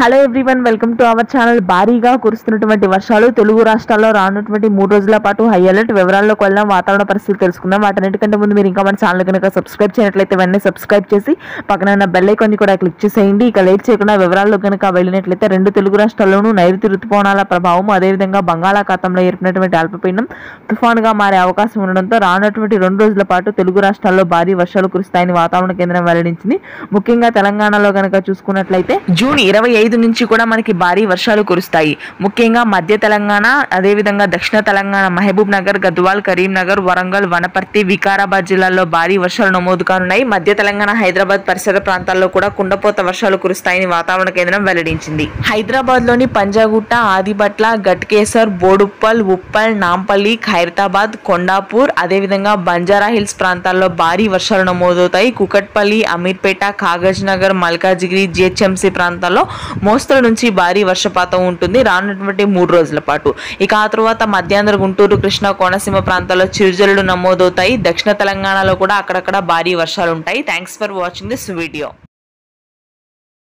Hello everyone, welcome to our channel. భారీగా కురుస్తున్నటువంటి వర్షాలు తెలుగు రాష్ట్రాల్లో రానున్నటువంటి 3 రోజుల పాటు హై అలర్ట్. వివరాల్లోకి వెళ్దాం, వాతావరణ పరిస్థితులు తెలుసుకుందాం. వాటన్నిటికంటే ముందు మీరు ఇంకా మన ఛానల్ కనుక సబ్స్క్రైబ్ చేయనట్లయితే వెంటనే సబ్స్క్రైబ్ చేసి పక్కన ఉన్న బెల్ ఐకాన్ ని కూడా క్లిక్ చేసేయండి. ఇక లేట్ చేయకుండా వివరాల్లో కనుక వెళ్ళినట్లయితే 2 తెలుగు రాష్ట్రాల్లోనూ నైరుతి రుతుపవనాల ప్రభావం, అదేవిధంగా బంగాళాఖాతంలో ఏర్పడినటువంటి అల్పపీడనం తుఫానుగా మారే అవకాశం ఉండడంతో రానున్నటువంటి 2 రోజుల పాటు తెలుగు రాష్ట్రాల్లో భారీ వర్షాలు కురుస్తాయని వాతావరణ కేంద్రం వెల్లడించింది. ముఖ్యంగా తెలంగాణలో కనుక చూసుకున్నట్లయితే జూన్ 25 నుంచి కూడా మనకి భారీ వర్షాలు కురుస్తాయి. ముఖ్యంగా మధ్య తెలంగాణ, అదేవిధంగా దక్షిణ తెలంగాణ, మహబూబ్ నగర్, గద్వాల్, కరీంనగర్, వరంగల్, వనపర్తి, వికారాబాద్ జిల్లాల్లో భారీ వర్షాలు నమోదు కానున్నాయి. మధ్య తెలంగాణ, హైదరాబాద్ పరిసర ప్రాంతాల్లో కూడా కుండపోత వర్షాలు కురుస్తాయని వాతావరణ కేంద్రం వెల్లడించింది. హైదరాబాద్ లోని పంజాగుట్ట, ఆదిబట్ల, గట్కేసర్, బోడుప్పల్, ఉప్పల్, నాంపల్లి, ఖైరతాబాద్, కొండాపూర్, అదేవిధంగా బంజారా హిల్స్ ప్రాంతాల్లో భారీ వర్షాలు నమోదవుతాయి. కుకట్పల్లి, అమీర్పేట, కాగజ్ నగర్, మల్కాజిగిరి, జిహెచ్ఎంసీ ప్రాంతాల్లో మోస్తరు నుంచి భారీ వర్షపాతం ఉంటుంది రానున్నటువంటి 3 రోజుల పాటు. ఇక ఆ తర్వాత మధ్యాంధ్ర, గుంటూరు, కృష్ణా, కోనసీమ ప్రాంతాల్లో చిరుజల్లులు నమోదవుతాయి. దక్షిణ తెలంగాణలో కూడా అక్కడక్కడ భారీ వర్షాలు ఉంటాయి. Thanks for watching this video.